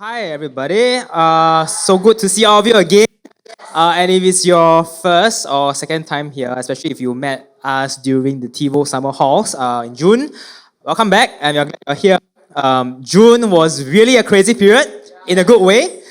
Hi everybody. So good to see all of you again. And if it's your first or second time here, especially if you met us during the TiVo Summer Halls in June, welcome back and you're glad you're here. June was really a crazy period in a good way.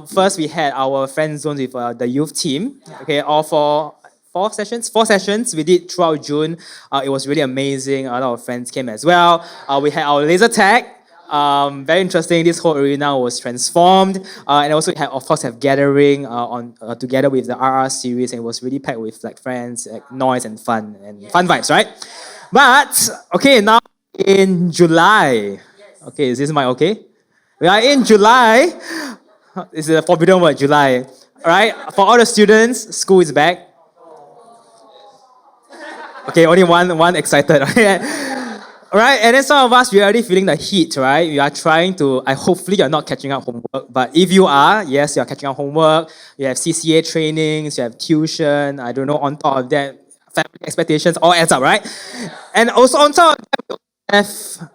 First, we had our friend zones with the youth team. Okay, all four sessions we did throughout June. It was really amazing. A lot of friends came as well. We had our laser tag. Very interesting. This whole arena was transformed, and also we had, of course, have gathering on together with the RR series, and it was really packed with like friends, like, noise and fun vibes, right? But okay, now in July. Okay, is this mic okay? We are in July. This is a forbidden word, July. All right, for all the students, school is back. Okay, only one excited. All right, and then some of us, we're already feeling the heat, right? We are trying to, hopefully you're not catching up homework, but if you are, yes, you're catching up homework, you have CCA trainings, you have tuition, I don't know, on top of that, family expectations, all adds up, right? And also on top of that, we have,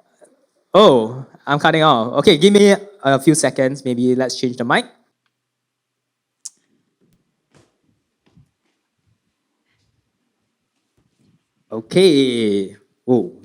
oh, I'm cutting off. Okay, give me a few seconds, maybe let's change the mic. Okay. Oh,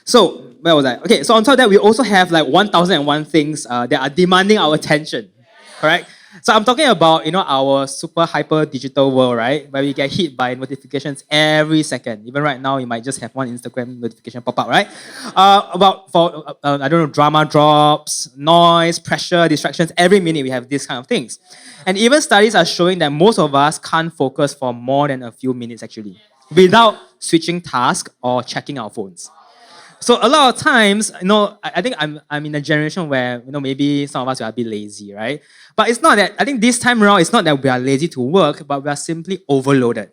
so, where was I? Okay, so on top of that, we also have like 1001 things that are demanding our attention, correct? So I'm talking about, our super hyper digital world, right? Where we get hit by notifications every second. Even right now, you might just have one Instagram notification pop up, right? I don't know, drama drops, noise, pressure, distractions. Every minute we have these kind of things. And even studies are showing that most of us can't focus for more than a few minutes actually, without switching tasks or checking our phones. So a lot of times, I think I'm in a generation where, maybe some of us are a bit lazy, right? But it's not that, I think this time around, it's not that we are lazy to work, but we are simply overloaded.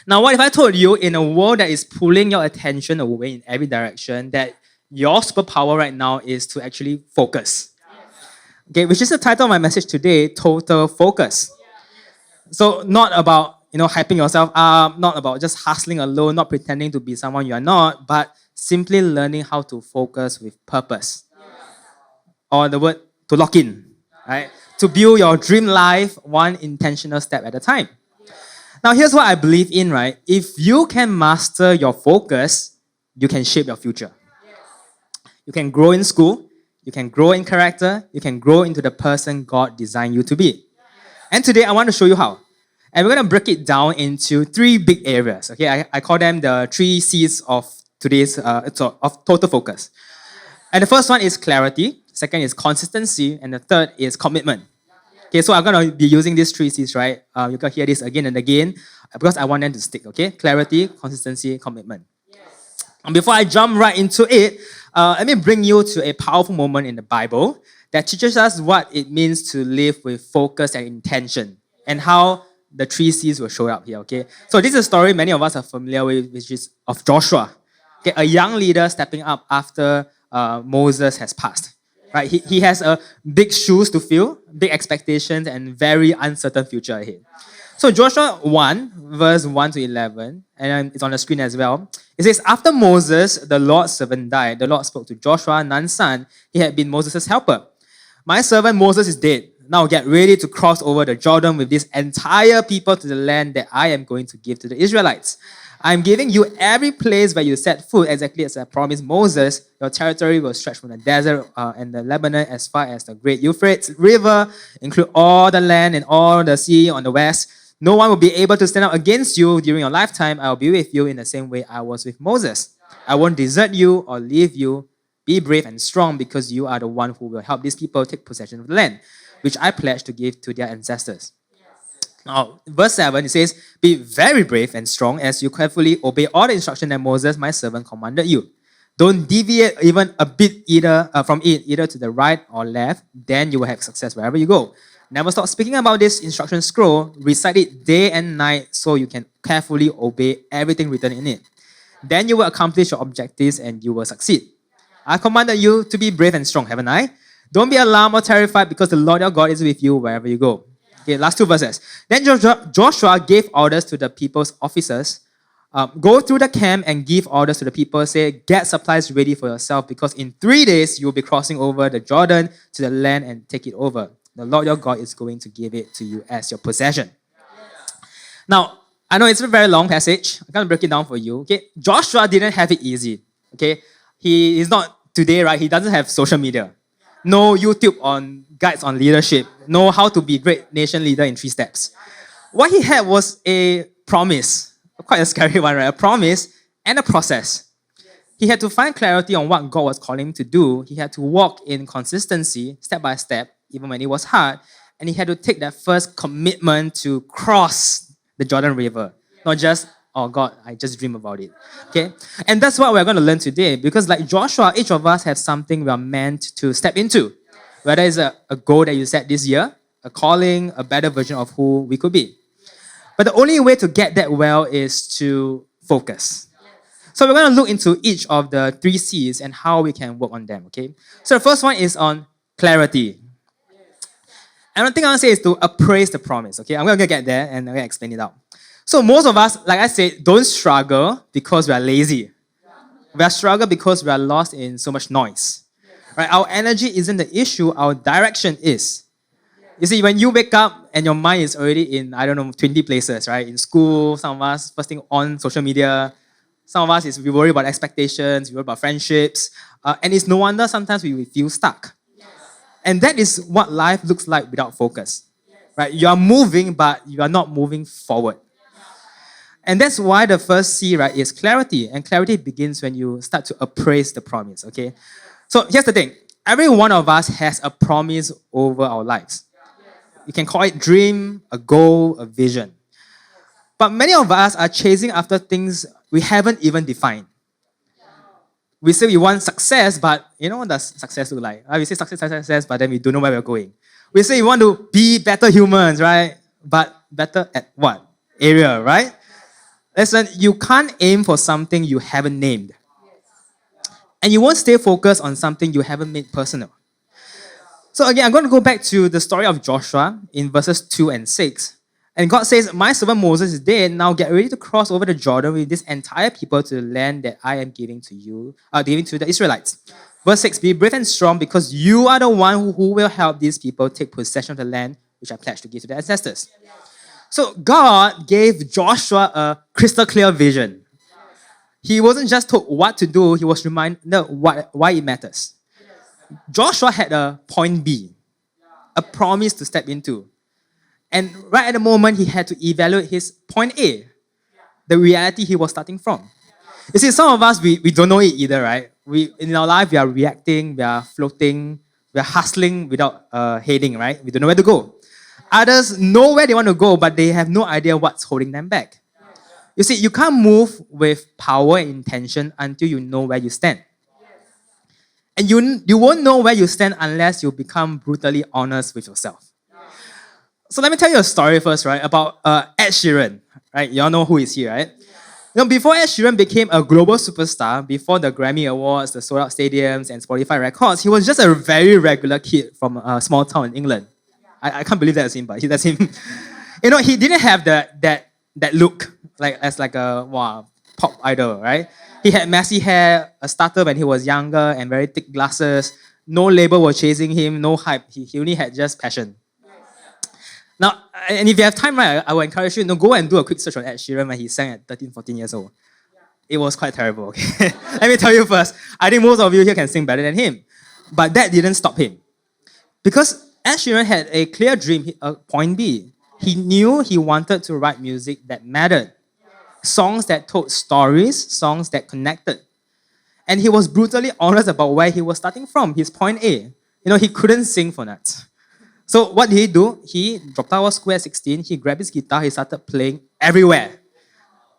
Now, what if I told you in a world that is pulling your attention away in every direction, that your superpower right now is to actually focus? Okay, which is the title of my message today, Total Focus. So not about, hyping yourself up, not about just hustling alone, not pretending to be someone you are not, but simply learning how to focus with purpose. Or the word to lock in, right? To build your dream life one intentional step at a time. Now, here's what I believe in, right? If you can master your focus, you can shape your future. You can grow in school, you can grow in character, you can grow into the person God designed you to be. And today I want to show you how. And we're going to break it down into three big areas. Okay, I call them the three C's of today's of total focus. And the first one is clarity, second is consistency, and the third is commitment. Okay, so I'm going to be using these three C's, right? You can hear this again and again because I want them to stick, okay? Clarity, consistency, commitment. And before I jump right into it, let me bring you to a powerful moment in the Bible that teaches us what it means to live with focus and intention and how the three C's will show up here, okay? So this is a story many of us are familiar with, which is of Joshua, okay? A young leader stepping up after Moses has passed, right? He has a big shoes to fill, big expectations, and very uncertain future ahead. So Joshua 1, verse 1 to 11, and it's on the screen as well. It says, after Moses, the Lord's servant, died, the Lord spoke to Joshua, Nun's son. He had been Moses' helper. My servant Moses is dead. Now get ready to cross over the Jordan with this entire people to the land that I am going to give to the Israelites. I'm giving you every place where you set foot, exactly as I promised Moses. Your territory will stretch from the desert and the Lebanon as far as the great Euphrates River, include all the land and all the sea on the west. No one will be able to stand up against you during your lifetime. I will be with you in the same way I was with Moses. I won't desert you or leave you. Be brave and strong because you are the one who will help these people take possession of the land, which I pledge to give to their ancestors. Now, verse 7, it says, be very brave and strong as you carefully obey all the instruction that Moses, my servant, commanded you. Don't deviate even a bit from it, either to the right or left. Then you will have success wherever you go. Never stop speaking about this instruction scroll. Recite it day and night so you can carefully obey everything written in it. Then you will accomplish your objectives and you will succeed. I commanded you to be brave and strong, haven't I? Don't be alarmed or terrified because the Lord your God is with you wherever you go. Okay, last two verses. Then Joshua gave orders to the people's officers. Go through the camp and give orders to the people. Say, get supplies ready for yourself because in 3 days you'll be crossing over the Jordan to the land and take it over. The Lord your God is going to give it to you as your possession. Now, I know it's a very long passage. I'm going to break it down for you. Okay, Joshua didn't have it easy. Okay, he is not today, right? He doesn't have social media. No YouTube on guides on leadership. No how to be great nation leader in 3 steps. What he had was a promise, quite a scary one, right? A promise and a process. He had to find clarity on what God was calling him to do. He had to walk in consistency, step by step, even when it was hard. And he had to take that first commitment to cross the Jordan River. Not just, oh God, I just dream about it. Okay? And that's what we're going to learn today. Because like Joshua, each of us have something we are meant to step into. Whether it's a goal that you set this year, a calling, a better version of who we could be. But the only way to get that well is to focus. So we're going to look into each of the 3 C's and how we can work on them, okay? So the first one is on clarity. And the thing I want to say is to appraise the promise, okay? I'm going to get there and I'm going to explain it out. So most of us, like I said, don't struggle because we are lazy. We are struggle because we are lost in so much noise. Right? Our energy isn't the issue, our direction is. You see, when you wake up and your mind is already in, 20 places, right? In school, some of us, first thing on social media. Some of us, we worry about expectations, we worry about friendships. And it's no wonder sometimes we feel stuck. And that is what life looks like without focus. Right? You are moving, but you are not moving forward. And that's why the first C, right, is clarity. And clarity begins when you start to appraise the promise, okay? So here's the thing. Every one of us has a promise over our lives. You can call it dream, a goal, a vision. But many of us are chasing after things we haven't even defined. We say we want success, but what does success look like? We say success, but then we don't know where we're going. We say we want to be better humans, right? But better at what area, right? Listen, you can't aim for something you haven't named. And you won't stay focused on something you haven't made personal. So again, I'm going to go back to the story of Joshua in verses 2 and 6. And God says, my servant Moses is dead. Now get ready to cross over the Jordan with this entire people to the land that I am giving to you, giving to the Israelites. Verse 6, be brave and strong because you are the one who will help these people take possession of the land which I pledged to give to their ancestors. So God gave Joshua a crystal clear vision. He wasn't just told what to do, he was reminded why it matters. Joshua had a point B, a promise to step into. And right at the moment, he had to evaluate his point A, the reality he was starting from. You see, some of us, we don't know it either, right? In our life, we are reacting, we are floating, we are hustling without heading, right? We don't know where to go. Others know where they want to go, but they have no idea what's holding them back. You see, you can't move with power and intention until you know where you stand. And you won't know where you stand unless you become brutally honest with yourself. So let me tell you a story first, right, about Ed Sheeran. Right? You all know who is he, right? Before Ed Sheeran became a global superstar, before the Grammy Awards, the sold-out stadiums, and Spotify records, he was just a very regular kid from a small town in England. I can't believe that's him, but that's him. He didn't have that look as a pop idol, right? He had messy hair, a stutter when he was younger, and very thick glasses. No label was chasing him, no hype. He only had just passion. Now, and if you have time, right, I would encourage you to go and do a quick search on Ed Sheeran when he sang at 13, 14 years old. It was quite terrible, okay? Let me tell you first, I think most of you here can sing better than him. But that didn't stop him. Because Ed Sheeran had a clear dream, a point B. He knew he wanted to write music that mattered. Songs that told stories, songs that connected. And he was brutally honest about where he was starting from, his point A. He couldn't sing for nuts. So what did he do? He dropped out of school at 16, he grabbed his guitar, he started playing everywhere.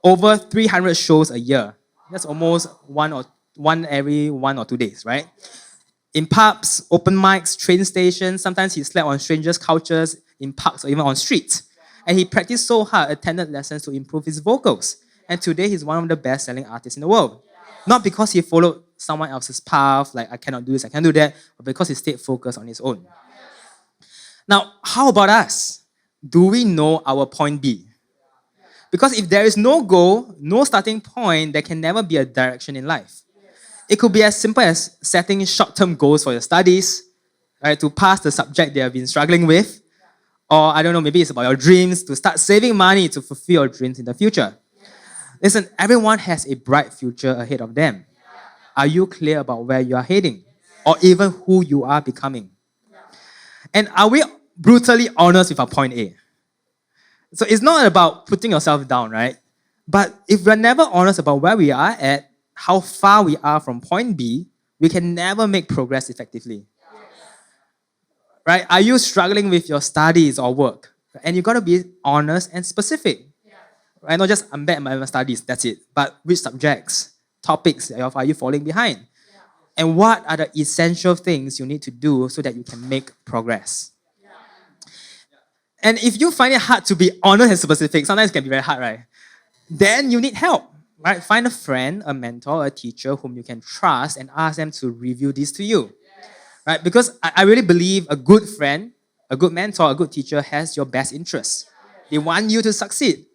Over 300 shows a year. That's almost one every 1 or 2 days, right? In pubs, open mics, train stations, sometimes he slept on strangers' couches, in parks or even on streets. And he practiced so hard, attended lessons to improve his vocals. And today he's one of the best-selling artists in the world. Not because he followed someone else's path, like I cannot do this, I can't do that, but because he stayed focused on his own. Now, how about us? Do we know our point B? Because if there is no goal, no starting point, there can never be a direction in life. It could be as simple as setting short-term goals for your studies, right, to pass the subject they have been struggling with. Or, I don't know, maybe it's about your dreams, to start saving money to fulfill your dreams in the future. Listen, everyone has a bright future ahead of them. Are you clear about where you are heading? Or even who you are becoming? And are we brutally honest with our point A? So it's not about putting yourself down, right? But if we're never honest about where we are at, how far we are from point B, we can never make progress effectively. Right? Are you struggling with your studies or work? And you got to be honest and specific. Right? Not just, I'm bad at my studies, that's it. But which subjects, topics are you falling behind? And what are the essential things you need to do so that you can make progress? And if you find it hard to be honest and specific, sometimes it can be very hard, right? Then you need help, right? Find a friend, a mentor, a teacher whom you can trust and ask them to review this to you, right? Because I really believe a good friend, a good mentor, a good teacher has your best interests. They want you to succeed.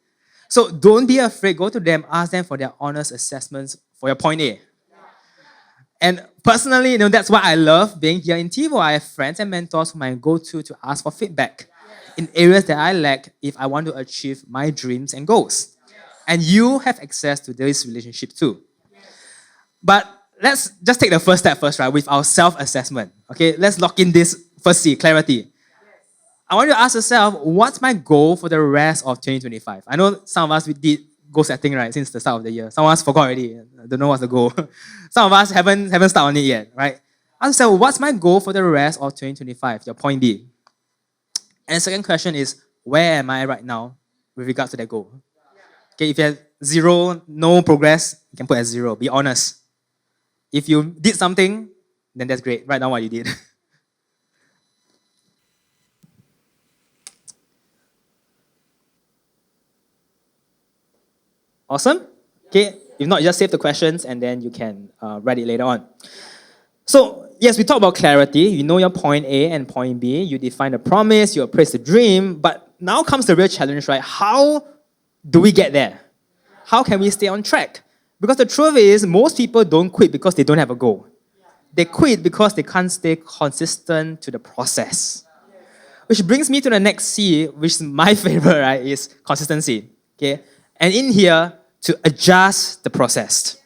So don't be afraid. Go to them, ask them for their honest assessments for your point A. And personally, that's why I love being here in EVO. I have friends and mentors whom I go to ask for feedback in areas that I lack if I want to achieve my dreams and goals. And you have access to this relationship too. But let's just take the first step first, right, with our self-assessment. Okay, let's lock in this first C, clarity. I want you to ask yourself, what's my goal for the rest of 2025? I know some of us, we did goal setting, right, since the start of the year. Some of us forgot already. I don't know what's the goal. Some of us haven't started on it yet, right? Ask yourself, what's my goal for the rest of 2025? Your point B. And the second question is, where am I right now with regards to that goal? Okay, if you have zero, no progress, you can put as 0. Be honest. If you did something, then that's great. Write down what you did. Awesome? Okay, if not, just save the questions and then you can write it later on. So, yes, we talked about clarity. You know your point A and point B. You define the promise, you appraise the dream. But now comes the real challenge, right? How do we get there? How can we stay on track? Because the truth is, most people don't quit because they don't have a goal. They quit because they can't stay consistent to the process. Which brings me to the next C, which is my favorite, right, is consistency. Okay? And in here, to adjust the process.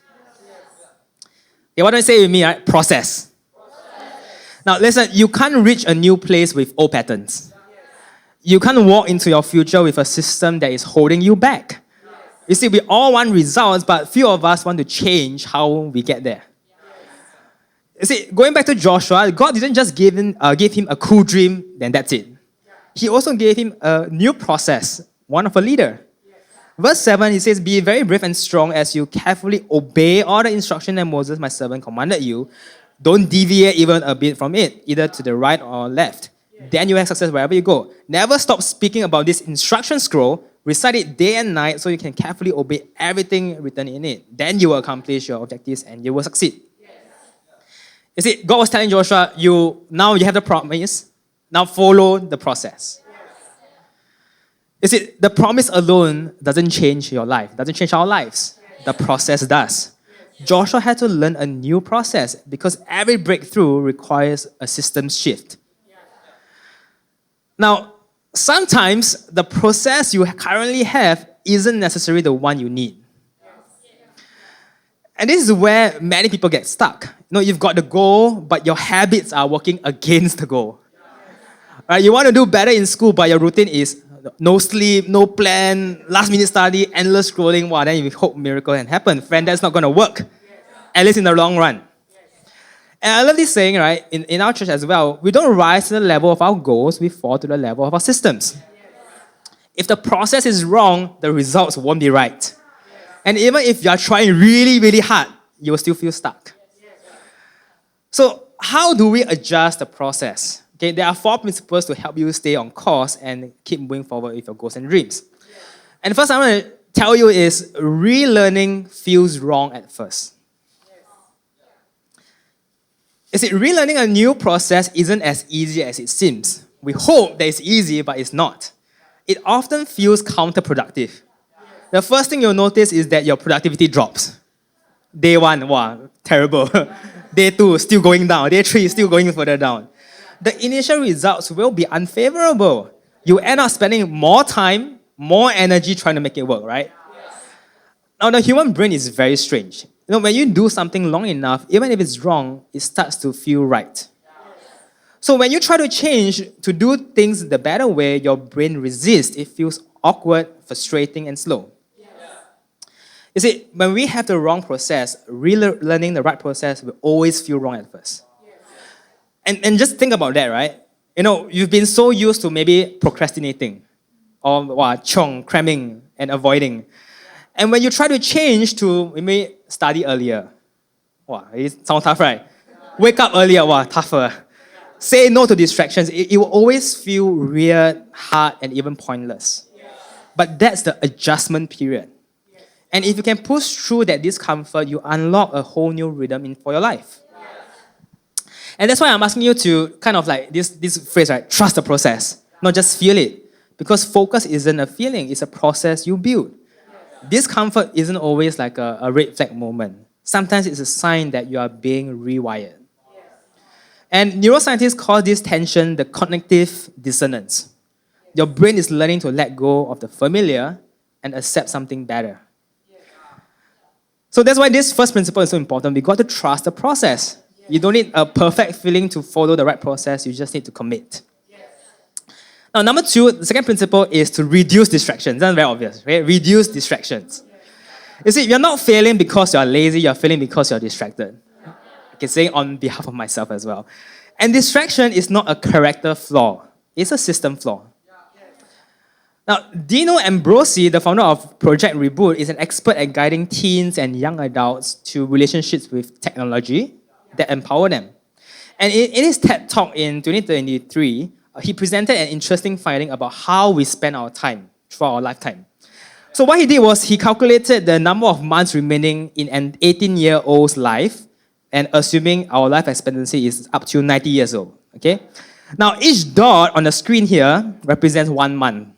Okay, what do I say with me, right? Process. Now, listen, you can't reach a new place with old patterns. You can't walk into your future with a system that is holding you back. You see, we all want results, but few of us want to change how we get there. You see, going back to Joshua, God didn't just give him a cool dream, then that's it. He also gave him a new process, one of a leader. Verse 7, he says, be very brave and strong as you carefully obey all the instruction that Moses, my servant, commanded you. Don't deviate even a bit from it, either to the right or left. Then you have success wherever you go. Never stop speaking about this instruction scroll. Recite it day and night so you can carefully obey everything written in it. Then you will accomplish your objectives and you will succeed. You see, God was telling Joshua, now you have the promise, now follow the process. You see, the promise alone doesn't change your life, doesn't change our lives. The process does. Joshua had to learn a new process because every breakthrough requires a systems shift. Now, sometimes the process you currently have isn't necessarily the one you need. And this is where many people get stuck. You've got the goal, but your habits are working against the goal. Right? You want to do better in school, but your routine is no sleep, no plan, last minute study, endless scrolling. Wow, then you hope miracle can happen. Friend, that's not going to work. At least in the long run. And I love this saying, right, in our church as well, we don't rise to the level of our goals, we fall to the level of our systems. If the process is wrong, the results won't be right. And even if you're trying really, really hard, you will still feel stuck. So how do we adjust the process? Okay, there are 4 principles to help you stay on course and keep moving forward with your goals and dreams. And first I want to tell you is relearning feels wrong at first. You see, relearning a new process isn't as easy as it seems. We hope that it's easy, but it's not. It often feels counterproductive. the first thing you'll notice is that your productivity drops. Day one, wow, terrible. Day two, still going down. Day three, still going further down. The initial results will be unfavorable. You end up spending more time, more energy trying to make it work, right? Now, the human brain is very strange. When you do something long enough, even if it's wrong, it starts to feel right. So when you try to change, to do things the better way, your brain resists. It feels awkward, frustrating, and slow. You see, when we have the wrong process, relearning the right process will always feel wrong at first. And just think about that, right? You've been so used to maybe procrastinating or cramming and avoiding. And when you try to change to maybe study earlier, it sounds tough, right? Wake up earlier, tougher. Say no to distractions, it will always feel weird, hard, and even pointless. But that's the adjustment period. And if you can push through that discomfort, you unlock a whole new rhythm for your life. And that's why I'm asking you to kind of like this phrase, right? Trust the process, not just feel it. Because focus isn't a feeling, it's a process you build. Discomfort isn't always like a red flag moment. Sometimes it's a sign that you are being rewired. And neuroscientists call this tension the cognitive dissonance. Your brain is learning to let go of the familiar and accept something better. So that's why this first principle is so important. We got to trust the process. You don't need a perfect feeling to follow the right process. You just need to commit. Now, number two, the second principle is to reduce distractions. That's very obvious, right? Reduce distractions. You see, you're not failing because you're lazy. You're failing because you're distracted. Okay, saying on behalf of myself as well. And distraction is not a character flaw. It's a system flaw. Now, Dino Ambrosi, the founder of Project Reboot, is an expert at guiding teens and young adults to relationships with technology that empower them. And in his TED Talk in 2023, he presented an interesting finding about how we spend our time throughout our lifetime. So what he did was he calculated the number of months remaining in an 18-year-old's life, and assuming our life expectancy is up to 90 years old. Okay? Now, each dot on the screen here represents 1 month.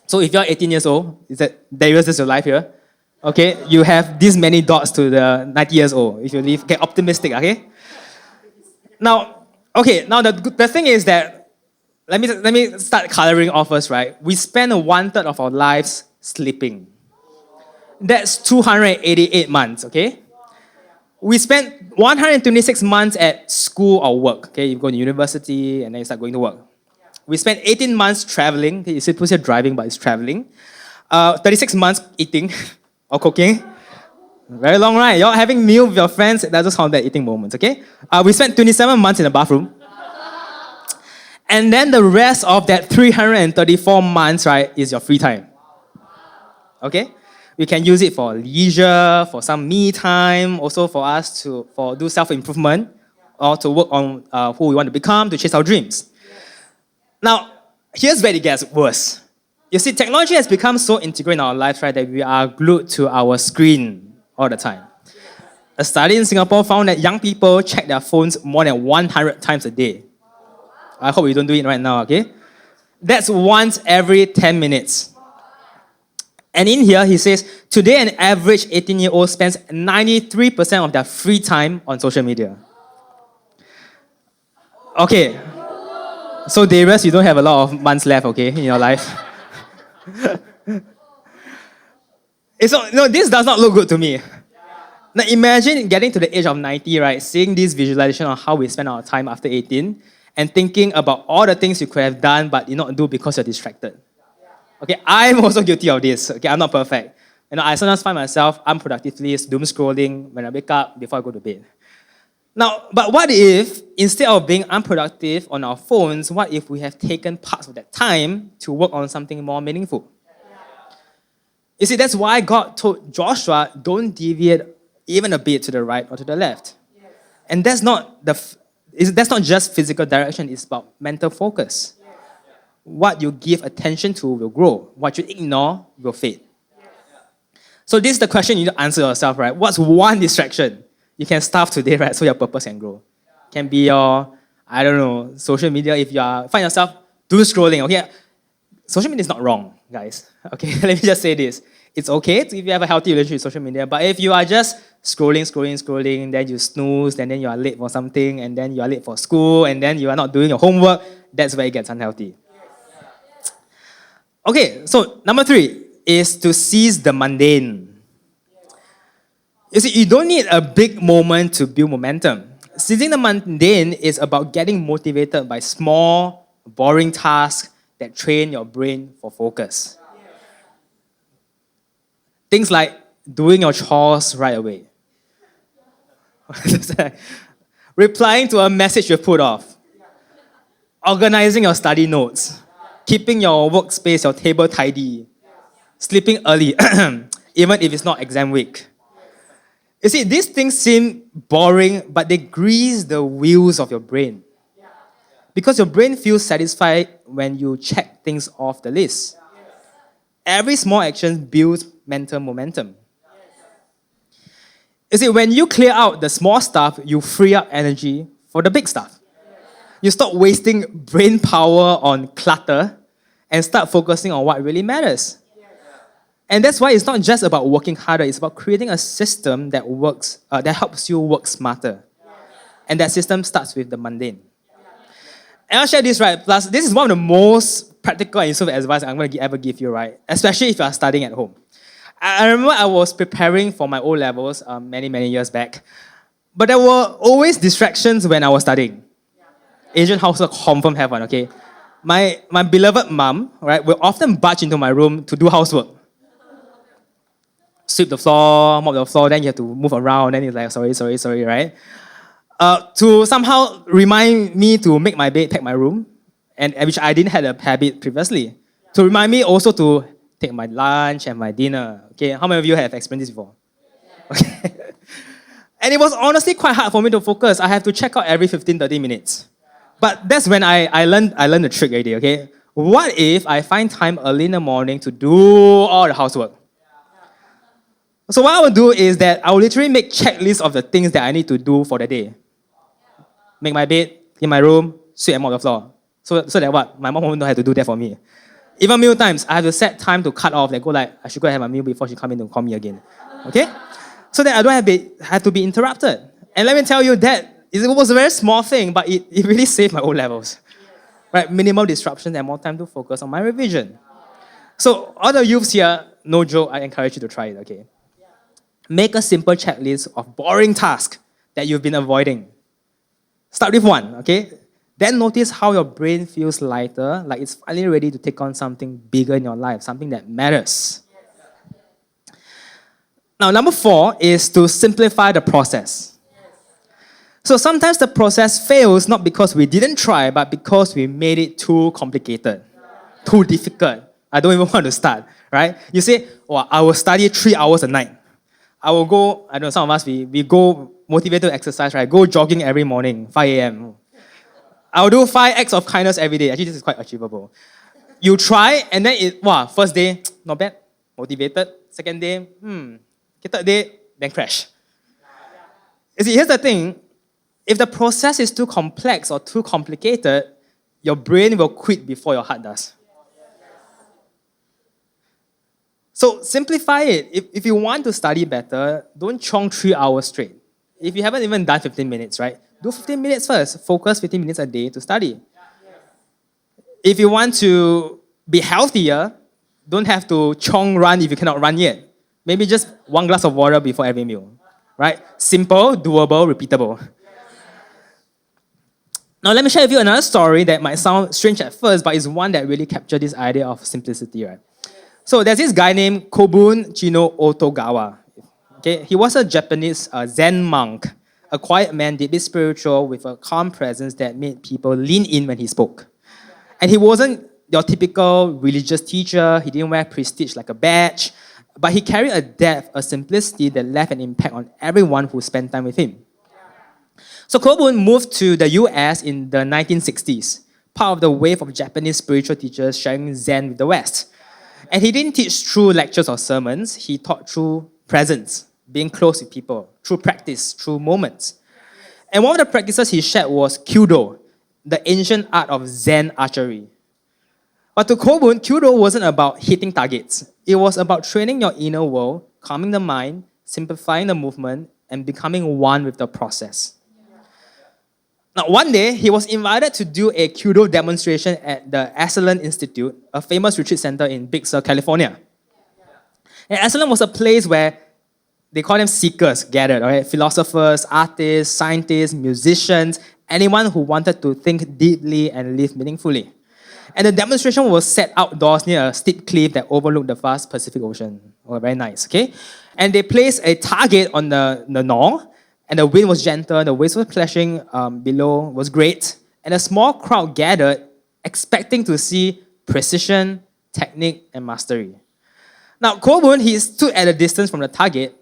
So if you're 18 years old, is that Darius is your life here? Okay, you have this many dots to the 90 years old. If you live, get optimistic, okay? Now the thing is that, let me start coloring off first, right? We spend 1/3 of our lives sleeping. That's 288 months, okay? We spend 126 months at school or work, okay? You go to university and then you start going to work. We spent 18 months traveling. Okay, you see, people say driving, but it's traveling. 36 months eating or cooking. Very long, right? You're having meal with your friends. That doesn't count that eating moments, okay? We spent 27 months in the bathroom. And then the rest of that 334 months, right, is your free time. Okay? We can use it for leisure, for some me time, also for us to do self-improvement, or to work on who we want to become, to chase our dreams. Now, here's where it gets worse. You see, technology has become so integral in our lives, right, that we are glued to our screen all the time. A study in Singapore found that young people check their phones more than 100 times a day. I hope you don't do it right now, okay? That's once every 10 minutes. And in here, he says, today an average 18-year-old spends 93% of their free time on social media. Okay. So Darius, you don't have a lot of months left, okay, in your life. So, this does not look good to me. Now imagine getting to the age of 90, right, seeing this visualization on how we spend our time after 18, and thinking about all the things you could have done but did not do because you're distracted. Okay, I'm also guilty of this. Okay, I'm not perfect. I sometimes find myself unproductively doom scrolling when I wake up before I go to bed. Now, but what if, instead of being unproductive on our phones, what if we have taken parts of that time to work on something more meaningful? You see, that's why God told Joshua, don't deviate even a bit to the right or to the left. And that's not just physical direction, it's about mental focus. What you give attention to will grow. What you ignore will fade. So this is the question you need to answer yourself, right? What's one distraction you can starve today, right, so your purpose can grow? Can be your, social media. If you find yourself doom scrolling, okay? social media is not wrong, guys. Okay, let me just say this. It's okay if you have a healthy relationship with social media, but if you are just scrolling, then you snooze, and then you are late for something, and then you are late for school, and then you are not doing your homework, that's where it gets unhealthy. Okay, so number 3 is to seize the mundane. You see, you don't need a big moment to build momentum. Seizing the mundane is about getting motivated by small, boring tasks that train your brain for focus. Things like doing your chores right away, replying to a message you put off, organizing your study notes, keeping your workspace, your table tidy, sleeping early, even if it's not exam week. You see, these things seem boring, but they grease the wheels of your brain. Because your brain feels satisfied when you check things off the list. Every small action builds mental momentum. You see, when you clear out the small stuff, you free up energy for the big stuff. You stop wasting brain power on clutter and start focusing on what really matters. And that's why it's not just about working harder, it's about creating a system that works, that helps you work smarter. And that system starts with the mundane. And I'll share this, right? Plus, this is one of the most practical and useful advice I'm going to ever give you, right? Especially if you are studying at home. I remember I was preparing for my O-levels many years back. But there were always distractions when I was studying. Asian household confirm have one, okay? My beloved mom, right, will often barge into my room to do housework. Sweep the floor, mop the floor, then you have to move around, then it's like, sorry, right? To somehow remind me to make my bed, pack my room, and which I didn't have a habit previously. To remind me also to take my lunch and my dinner. Okay, how many of you have experienced this before? Okay. And it was honestly quite hard for me to focus. I have to check out every 15-30 minutes. But that's when I learned the trick already, okay? What if I find time early in the morning to do all the housework? So what I will do is that I will literally make checklists of the things that I need to do for the day. Make my bed, clean my room, sweep and mop the floor. So that what? My mom won't have to do that for me. Even meal times, I have to set time to cut off. Like go like, I should go have my meal before she come in to call me again. Okay? So that I don't have to be interrupted. And let me tell you that it was a very small thing, but it really saved my O-levels. Right? Minimal disruptions and more time to focus on my revision. So all the youths here, no joke, I encourage you to try it, okay? Make a simple checklist of boring tasks that you've been avoiding. Start with one, okay? Then notice how your brain feels lighter, like it's finally ready to take on something bigger in your life, something that matters. Now, number 4 is to simplify the process. So sometimes the process fails not because we didn't try, but because we made it too complicated, too difficult. I don't even want to start, right? You say, oh, I will study 3 hours a night. I will go, I don't know, some of us, we go motivated to exercise, right? Go jogging every morning, 5 a.m. I'll do 5 acts of kindness every day. Actually, this is quite achievable. You try, and then first day, not bad, motivated. Second day, third day, then crash. You see, here's the thing. If the process is too complex or too complicated, your brain will quit before your heart does. So simplify it. If you want to study better, don't chong 3 hours straight. If you haven't even done 15 minutes, right? Do 15 minutes first. Focus 15 minutes a day to study. If you want to be healthier, don't have to chong run if you cannot run yet. Maybe just 1 glass of water before every meal. Right? Simple, doable, repeatable. Now let me share with you another story that might sound strange at first, but is one that really captured this idea of simplicity, right? So there's this guy named Kobun Chino Otogawa. Okay, he was a Japanese Zen monk, a quiet man, deeply spiritual, with a calm presence that made people lean in when he spoke. And he wasn't your typical religious teacher. He didn't wear prestige like a badge, but he carried a depth, a simplicity that left an impact on everyone who spent time with him. So Kobun moved to the US in the 1960s, part of the wave of Japanese spiritual teachers sharing Zen with the West. And he didn't teach through lectures or sermons. He taught through presence, being close with people, through practice, through moments. And one of the practices he shared was Kyudo, the ancient art of Zen archery. But to Kobun, Kyudo wasn't about hitting targets. It was about training your inner world, calming the mind, simplifying the movement, and becoming one with the process. Now, one day, he was invited to do a Kyudo demonstration at the Esalen Institute, a famous retreat center in Big Sur, California. And Esalen was a place where they call them seekers gathered, right? Philosophers, artists, scientists, musicians, anyone who wanted to think deeply and live meaningfully. And the demonstration was set outdoors near a steep cliff that overlooked the vast Pacific Ocean. Oh, very nice, okay? And they placed a target on the knoll, and the wind was gentle, the waves were clashing below, was great. And a small crowd gathered, expecting to see precision, technique, and mastery. Now, Kobun, he stood at a distance from the target.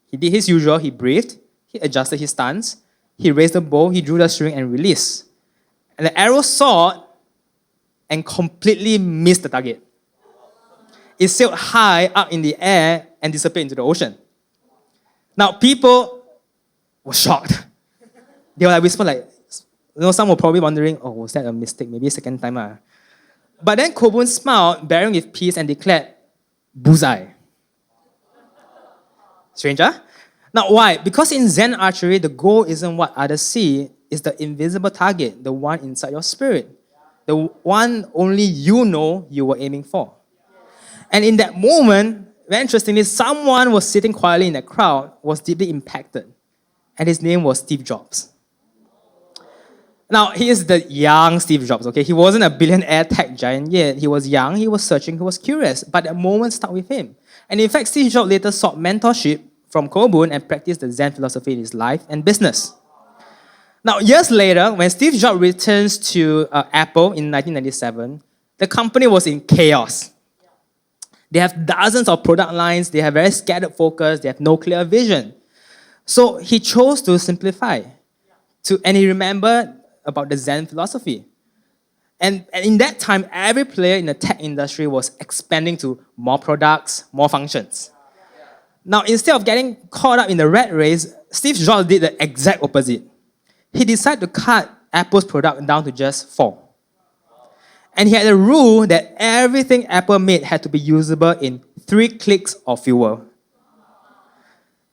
He did his usual, he breathed, he adjusted his stance, he raised the bow, he drew the string and released. And the arrow soared and completely missed the target. It sailed high up in the air and disappeared into the ocean. Now, people were shocked. They were like whisper like, some were probably wondering, oh, was that a mistake? Maybe a second time. But then Kobun smiled, bearing with peace, and declared, bullseye. Stranger? Now, why? Because in Zen archery, the goal isn't what others see, it's the invisible target, the one inside your spirit. The one only you know you were aiming for. And in that moment, very interestingly, someone was sitting quietly in the crowd, was deeply impacted. And his name was Steve Jobs. Now, he is the young Steve Jobs, okay? He wasn't a billionaire tech giant yet. He was young, he was searching, he was curious. But that moment stuck with him. And in fact, Steve Jobs later sought mentorship from Kobun and practiced the Zen philosophy in his life and business. Now, years later, when Steve Jobs returns to Apple in 1997, the company was in chaos. They have dozens of product lines, they have very scattered focus, they have no clear vision. So he chose to simplify. And he remembered about the Zen philosophy. And in that time, every player in the tech industry was expanding to more products, more functions. Now, instead of getting caught up in the rat race, Steve Jobs did the exact opposite. He decided to cut Apple's product down to just 4. And he had a rule that everything Apple made had to be usable in 3 clicks or fewer.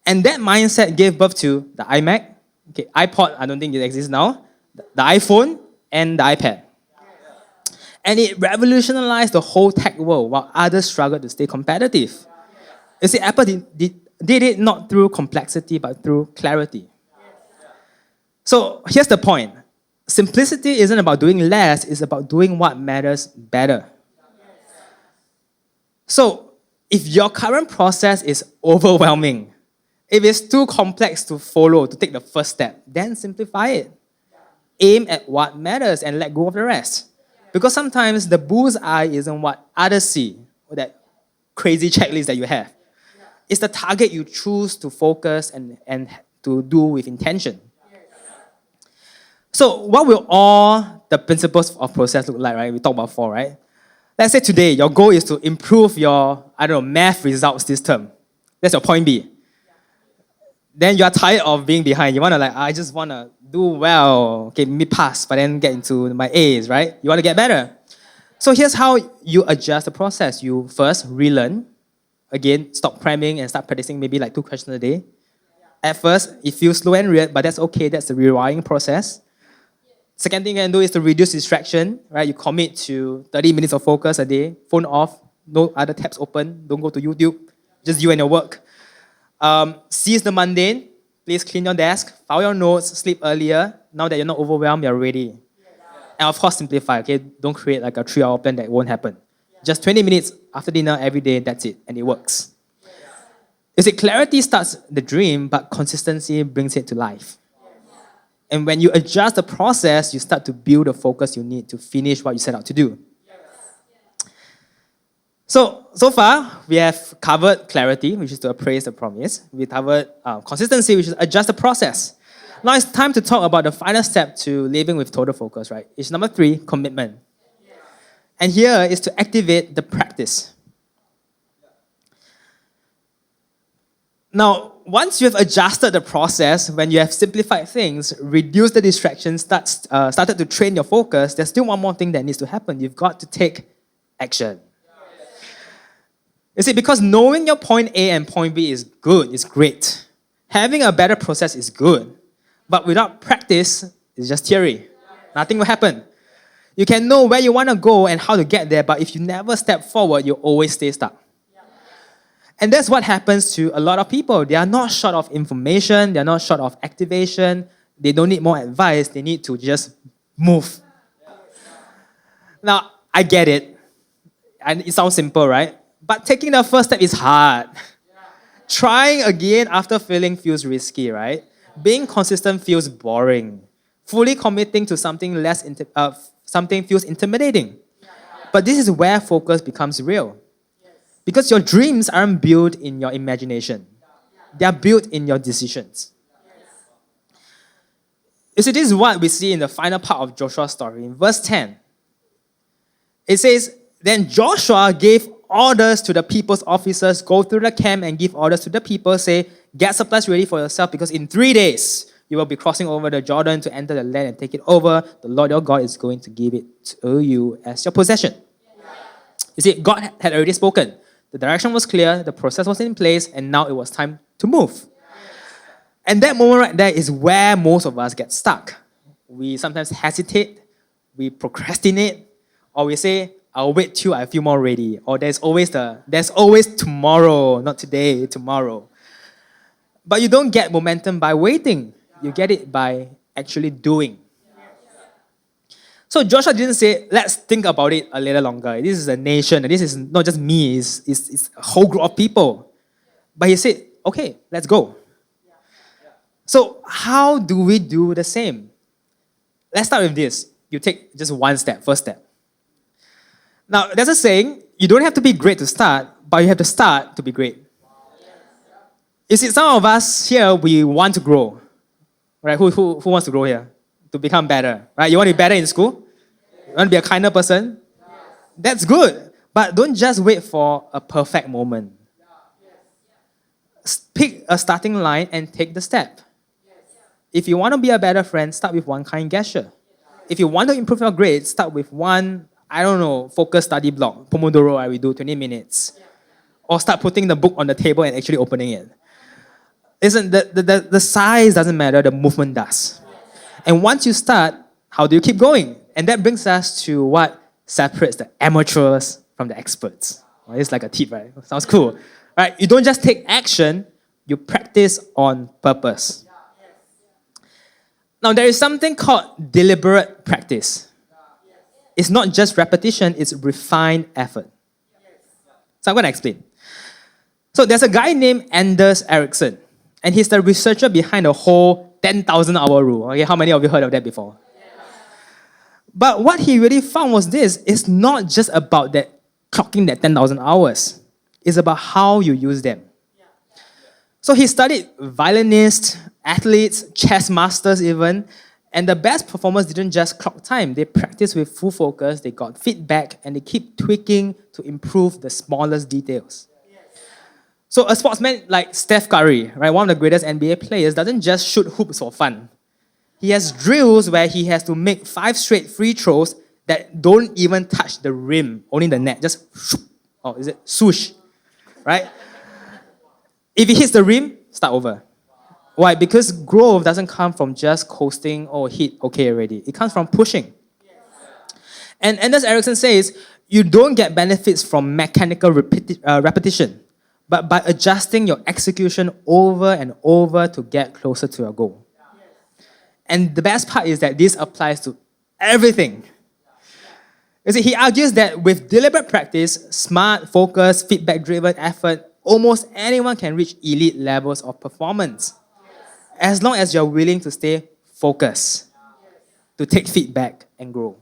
And that mindset gave birth to the iMac, iPod, I don't think it exists now, the iPhone, and the iPad. And it revolutionized the whole tech world while others struggled to stay competitive. You see, Apple did it not through complexity, but through clarity. So here's the point. Simplicity isn't about doing less, it's about doing what matters better. So if your current process is overwhelming, if it's too complex to follow, to take the first step, then simplify it. Aim at what matters and let go of the rest. Because sometimes the bullseye isn't what others see, or that crazy checklist that you have. It's the target you choose to focus and to do with intention. So what will all the principles of process look like, right? We talked about 4, right? Let's say today your goal is to improve your, math results this term. That's your point B. Then you are tired of being behind. You want to I just want to do well, maybe pass, but then get into my A's, right? You want to get better. So here's how you adjust the process. You first relearn. Again, stop cramming and start practicing maybe 2 questions a day. At first, it feels slow and weird, but that's okay. That's the rewiring process. Second thing you can do is to reduce distraction, right? You commit to 30 minutes of focus a day, phone off, no other tabs open, don't go to YouTube, just you and your work. Seize the mundane, please clean your desk, file your notes, sleep earlier. Now that you're not overwhelmed, you're ready. And of course, simplify, okay? Don't create a 3-hour plan that won't happen. Just 20 minutes after dinner every day, that's it, and it works. You see, clarity starts the dream, but consistency brings it to life. And when you adjust the process, you start to build the focus you need to finish what you set out to do. So far, we have covered clarity, which is to appraise the promise. We covered consistency, which is adjust the process. Now it's time to talk about the final step to living with total focus, right? It's number 3, commitment. And here is to activate the practice. Now, once you have adjusted the process, when you have simplified things, reduced the distractions, started to train your focus, there's still one more thing that needs to happen. You've got to take action. You see, because knowing your point A and point B is good, is great. Having a better process is good. But without practice, it's just theory. Nothing will happen. You can know where you want to go and how to get there, but if you never step forward, you always stay stuck. And that's what happens to a lot of people. They are not short of information, they are not short of activation, they don't need more advice, they need to just move. Now, I get it. And it sounds simple, right? But taking the first step is hard. Trying again after failing feels risky, right? Being consistent feels boring. Fully committing to something something feels intimidating. But this is where focus becomes real. Because your dreams aren't built in your imagination. They are built in your decisions. You see, this is what we see in the final part of Joshua's story. In verse 10, it says, Then Joshua gave orders to the people's officers, go through the camp and give orders to the people, say, get supplies ready for yourself because in 3 days you will be crossing over the Jordan to enter the land and take it over. The Lord your God is going to give it to you as your possession. You see, God had already spoken. The direction was clear, the process was in place, and now it was time to move. And that moment right there is where most of us get stuck. We sometimes hesitate, we procrastinate, or we say, I'll wait till I feel more ready. Or there's always tomorrow, not today, tomorrow. But you don't get momentum by waiting. You get it by actually doing. So Joshua didn't say, let's think about it a little longer. This is a nation. This is not just me. It's a whole group of people. But he said, okay, let's go. So how do we do the same? Let's start with this. You take just one step, first step. Now, there's a saying, you don't have to be great to start, but you have to start to be great. You see, some of us here, we want to grow. Right? Who wants to grow here? To become better, right? You want to be better in school? You want to be a kinder person? That's good. But don't just wait for a perfect moment. Pick a starting line and take the step. If you want to be a better friend, start with one kind gesture. If you want to improve your grades, start with one, focus study block. Pomodoro, we do 20 minutes. Or start putting the book on the table and actually opening it. Listen, the size doesn't matter, the movement does. And once you start, how do you keep going? And that brings us to what separates the amateurs from the experts. Well, it's like a tip, right? Sounds cool. Right? You don't just take action, you practice on purpose. Now, there is something called deliberate practice. It's not just repetition, it's refined effort. So I'm going to explain. So there's a guy named Anders Ericsson, and he's the researcher behind the whole 10,000 hour rule. Okay, how many of you heard of that before? But what he really found was this, it's not just about that clocking that 10,000 hours. It's about how you use them. So he studied violinists, athletes, chess masters even, and the best performers didn't just clock time. They practiced with full focus, they got feedback, and they keep tweaking to improve the smallest details. So a sportsman like Steph Curry, right, one of the greatest NBA players, doesn't just shoot hoops for fun. He has drills where he has to make 5 straight free throws that don't even touch the rim, only the net, just swoosh, right? If he hits the rim, start over. Why? Because growth doesn't come from just coasting or hit okay already. It comes from pushing. And Anders Ericsson says, you don't get benefits from mechanical repetition, but by adjusting your execution over and over to get closer to your goal. And the best part is that this applies to everything. You see, he argues that with deliberate practice, smart, focused, feedback-driven effort, almost anyone can reach elite levels of performance. As long as you're willing to stay focused, to take feedback and grow.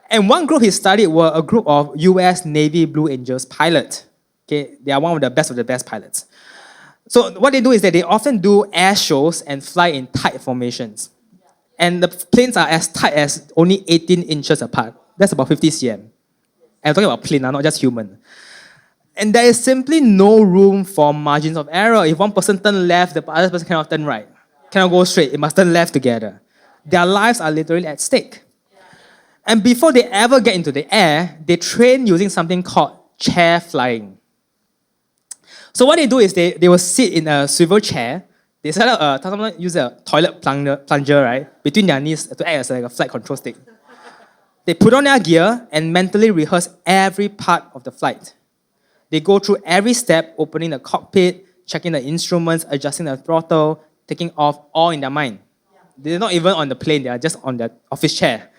And one group he studied were a group of US Navy Blue Angels pilots. Okay, they are one of the best pilots. So what they do is that they often do air shows and fly in tight formations. And the planes are as tight as only 18 inches apart. That's about 50 cm. And I'm talking about plane, not just human. And there is simply no room for margins of error. If one person turns left, the other person cannot turn right. Cannot go straight. It must turn left together. Their lives are literally at stake. And before they ever get into the air, they train using something called chair flying. So what they do is they will sit in a swivel chair. They set up someone use a toilet plunger, right, between their knees to act as like a flight control stick. They put on their gear and mentally rehearse every part of the flight. They go through every step, opening the cockpit, checking the instruments, adjusting the throttle, taking off, all in their mind. They're not even on the plane, they are just on the office chair.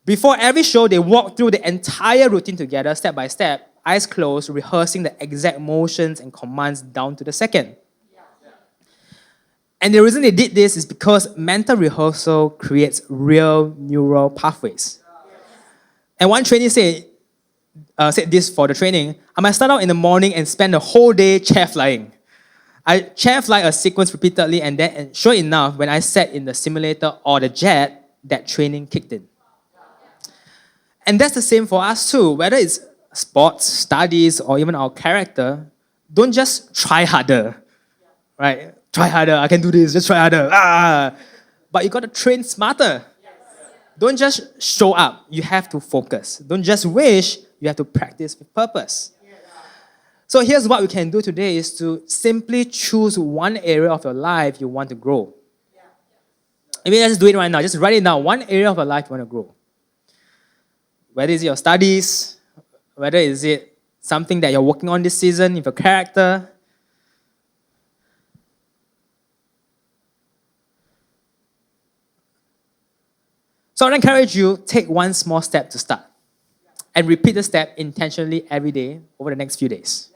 Before every show, they walk through the entire routine together, step by step, eyes closed, rehearsing the exact motions and commands down to the second. And the reason they did this is because mental rehearsal creates real neural pathways. And one trainee said this for the training: I might start out in the morning and spend the whole day chair flying. I chair fly a sequence repeatedly, and then, and sure enough, when I sat in the simulator or the jet, that training kicked in. And that's the same for us too. Whether it's sports, studies, or even our character, don't just try harder, right? Try harder, I can do this, just try harder. But you got to train smarter. Don't just show up, you have to focus. Don't just wish, you have to practice with purpose. So here's what we can do today is to simply choose one area of your life you want to grow. Maybe let's do it right now. Just write it down. One area of your life you want to grow. Whether it's your studies, whether is it something that you're working on this season with your character. So I encourage you, take one small step to start and repeat the step intentionally every day over the next few days.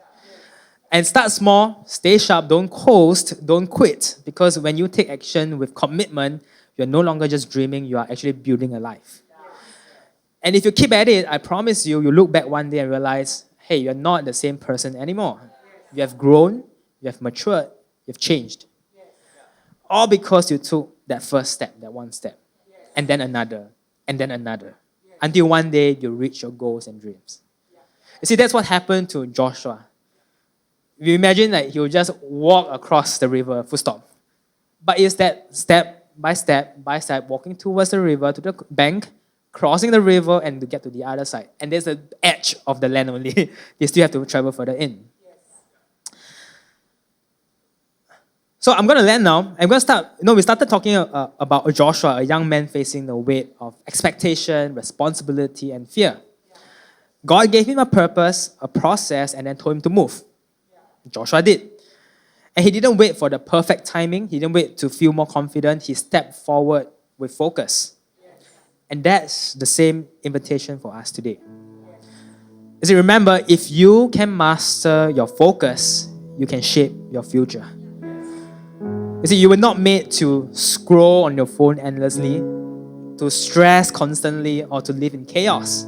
And start small, stay sharp, don't coast, don't quit. Because when you take action with commitment, you're no longer just dreaming, you are actually building a life. And if you keep at it, I promise you, you look back one day and realize, hey, you're not the same person anymore. You have grown, you have matured, you've changed. All because you took that first step, that one step. And then another, and then another. Until one day you reach your goals and dreams. You see, that's what happened to Joshua. You imagine that he'll just walk across the river, full stop. But it's that step by step, walking towards the river, to the bank, crossing the river, and to get to the other side. And there's the edge of the land only. They still have to travel further in. So I'm going to land now. I'm going to start, we started talking about Joshua, a young man facing the weight of expectation, responsibility, and fear. God gave him a purpose, a process, and then told him to move. Joshua did. And he didn't wait for the perfect timing. He didn't wait to feel more confident. He stepped forward with focus. And that's the same invitation for us today. You see, remember, if you can master your focus, you can shape your future. You see, you were not made to scroll on your phone endlessly, to stress constantly, or to live in chaos.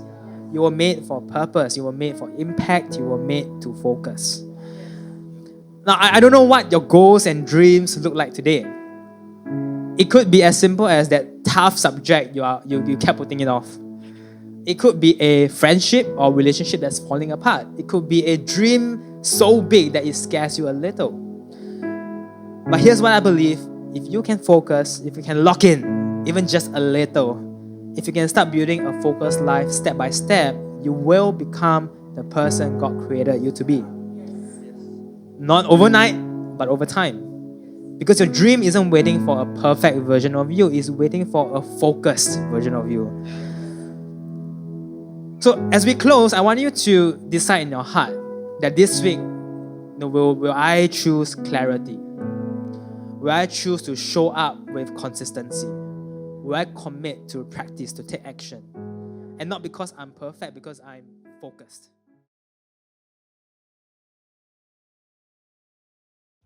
You were made for purpose. You were made for impact. You were made to focus. Now, I don't know what your goals and dreams look like today. It could be as simple as that tough subject you kept putting it off. It could be a friendship or relationship that's falling apart. It could be a dream so big that it scares you a little. But here's what I believe. If you can focus, if you can lock in, even just a little, if you can start building a focused life step by step, you will become the person God created you to be. Not overnight, but over time. Because your dream isn't waiting for a perfect version of you, it's waiting for a focused version of you. So as we close, I want you to decide in your heart that this week, will I choose clarity? Will I choose to show up with consistency? Will I commit to practice, to take action? And not because I'm perfect, because I'm focused.